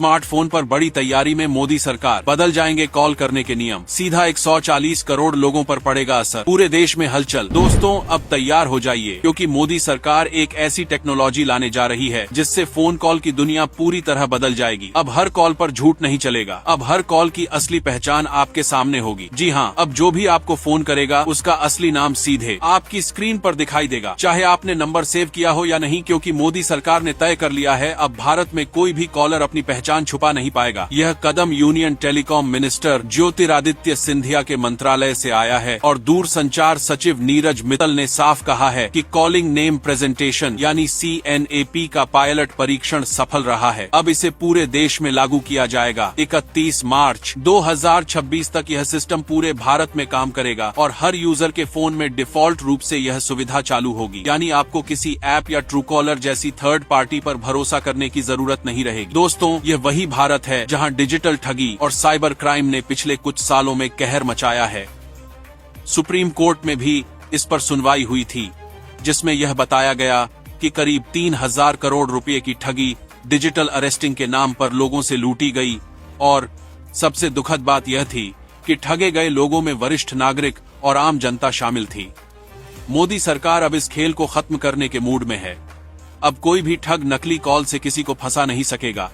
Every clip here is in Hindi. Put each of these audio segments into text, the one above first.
स्मार्टफोन पर बड़ी तैयारी में मोदी सरकार, बदल जाएंगे कॉल करने के नियम, सीधा 140 करोड़ लोगों पर पड़ेगा असर, पूरे देश में हलचल। दोस्तों अब तैयार हो जाइए, क्योंकि मोदी सरकार एक ऐसी टेक्नोलॉजी लाने जा रही है जिससे फोन कॉल की दुनिया पूरी तरह बदल जाएगी। अब हर कॉल पर झूठ नहीं चलेगा, अब हर कॉल की असली पहचान आपके सामने होगी। जी हाँ, अब जो भी आपको फोन करेगा उसका असली नाम सीधे आपकी स्क्रीन पर दिखाई देगा, चाहे आपने नंबर सेव किया हो या नहीं, क्योंकि मोदी सरकार ने तय कर लिया है अब भारत में कोई भी कॉलर अपनी पहचान छुपा नहीं पाएगा। यह कदम union telecom minister Jyotiraditya Scindia के मंत्रालय से आया है और दूरसंचार सचिव नीरज मित्तल ने साफ कहा है कि कॉलिंग नेम प्रेजेंटेशन यानी CNAP का पायलट परीक्षण सफल रहा है। अब इसे पूरे देश में लागू किया जाएगा। 31 मार्च 2026 तक यह सिस्टम पूरे भारत में काम करेगा और हर यूजर के फोन में डिफॉल्ट रूप से यह सुविधा चालू होगी, यानी आपको किसी ऐप या ट्रू कॉलर जैसी थर्ड पार्टी पर भरोसा करने की जरूरत नहीं रहेगी। दोस्तों यह वही भारत है जहां डिजिटल ठगी और साइबर क्राइम ने पिछले कुछ सालों में कहर मचाया है। सुप्रीम कोर्ट में भी इस पर सुनवाई हुई थी, जिसमें यह बताया गया कि करीब 3000 करोड़ रुपए की ठगी डिजिटल अरेस्टिंग के नाम पर लोगों से लूटी गई। और सबसे दुखद बात यह थी कि ठगे गए लोगों में वरिष्ठ नागरिक और आम जनता शामिल थी। मोदी सरकार अब इस खेल को खत्म करने के मूड में है। अब कोई भी ठग नकली कॉल से किसी को फंसा नहीं सकेगा,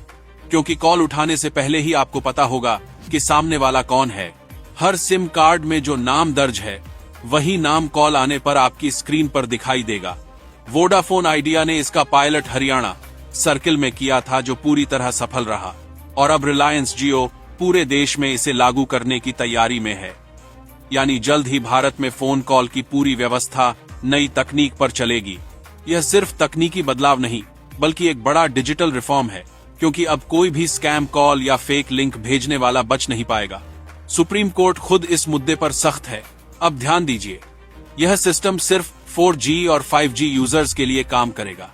क्योंकि कॉल उठाने से पहले ही आपको पता होगा कि सामने वाला कौन है। हर सिम कार्ड में जो नाम दर्ज है वही नाम कॉल आने पर आपकी स्क्रीन पर दिखाई देगा। वोडाफोन आइडिया ने इसका पायलट हरियाणा सर्किल में किया था, जो पूरी तरह सफल रहा, और अब रिलायंस जियो पूरे देश में इसे लागू करने की तैयारी में है। यानी जल्द ही भारत में फोन कॉल की पूरी व्यवस्था नई तकनीक पर चलेगी। यह सिर्फ तकनीकी बदलाव नहीं, बल्कि एक बड़ा डिजिटल रिफॉर्म है, क्योंकि अब कोई भी स्कैम कॉल या फेक लिंक भेजने वाला बच नहीं पाएगा। सुप्रीम कोर्ट खुद इस मुद्दे पर सख्त है। अब ध्यान दीजिए, यह सिस्टम सिर्फ 4G और 5G यूजर्स के लिए काम करेगा,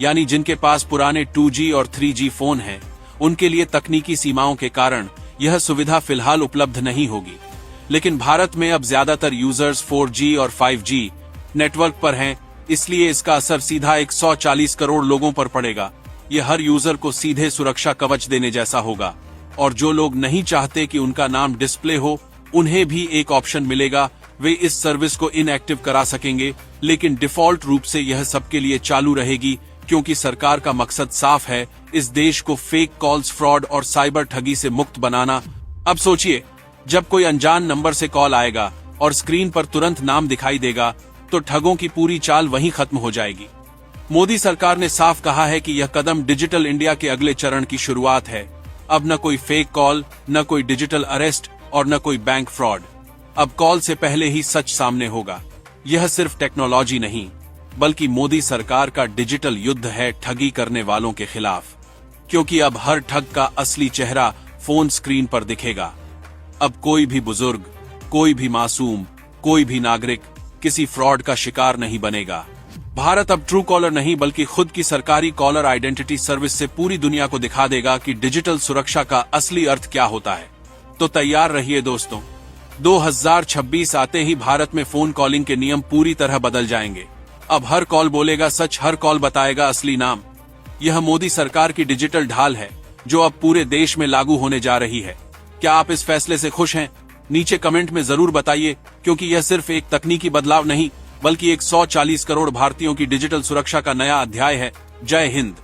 यानी जिनके पास पुराने 2G और 3G फोन हैं, उनके लिए तकनीकी सीमाओं के कारण यह सुविधा फिलहाल उपलब्ध नहीं होगी। लेकिन भारत में अब ज्यादातर यूजर्स 4G और 5G नेटवर्क पर हैं, इसलिए इसका असर सीधा 140 करोड़ लोगों पर पड़ेगा। यह हर यूजर को सीधे सुरक्षा कवच देने जैसा होगा, और जो लोग नहीं चाहते कि उनका नाम डिस्प्ले हो, उन्हें भी एक ऑप्शन मिलेगा। वे इस सर्विस को इनएक्टिव करा सकेंगे, लेकिन डिफॉल्ट रूप से यह सबके लिए चालू रहेगी, क्योंकि सरकार का मकसद साफ है, इस देश को फेक कॉल्स, फ्रॉड और साइबर ठगी से मुक्त बनाना। अब सोचिए, जब कोई अनजान नंबर से कॉल आएगा और स्क्रीन पर तुरंत नाम दिखाई देगा, तो ठगों की पूरी चाल वहीं खत्म हो जाएगी। मोदी सरकार ने साफ कहा है कि यह कदम डिजिटल इंडिया के अगले चरण की शुरुआत है। अब न कोई फेक कॉल, न कोई डिजिटल अरेस्ट और न कोई बैंक फ्रॉड। अब कॉल से पहले ही सच सामने होगा। यह सिर्फ टेक्नोलॉजी नहीं, बल्कि मोदी सरकार का डिजिटल युद्ध है ठगी करने वालों के खिलाफ, क्योंकि अब हर ठग का असली चेहरा फोन स्क्रीन पर दिखेगा। अब कोई भी बुजुर्ग, कोई भी मासूम, कोई भी नागरिक किसी फ्रॉड का शिकार नहीं बनेगा। भारत अब ट्रू कॉलर नहीं, बल्कि खुद की सरकारी कॉलर आइडेंटिटी सर्विस से पूरी दुनिया को दिखा देगा कि डिजिटल सुरक्षा का असली अर्थ क्या होता है। तो तैयार रहिए दोस्तों, 2026 आते ही भारत में फोन कॉलिंग के नियम पूरी तरह बदल जाएंगे। अब हर कॉल बोलेगा सच, हर कॉल बताएगा असली नाम। यह मोदी सरकार की डिजिटल ढाल है, जो अब पूरे देश में लागू होने जा रही है। क्या आप इस फैसले से खुश हैं? नीचे कमेंट में जरूर बताइए, क्योंकि यह सिर्फ एक तकनीकी बदलाव नहीं, बल्कि 140 करोड़ भारतीयों की डिजिटल सुरक्षा का नया अध्याय है। जय हिंद।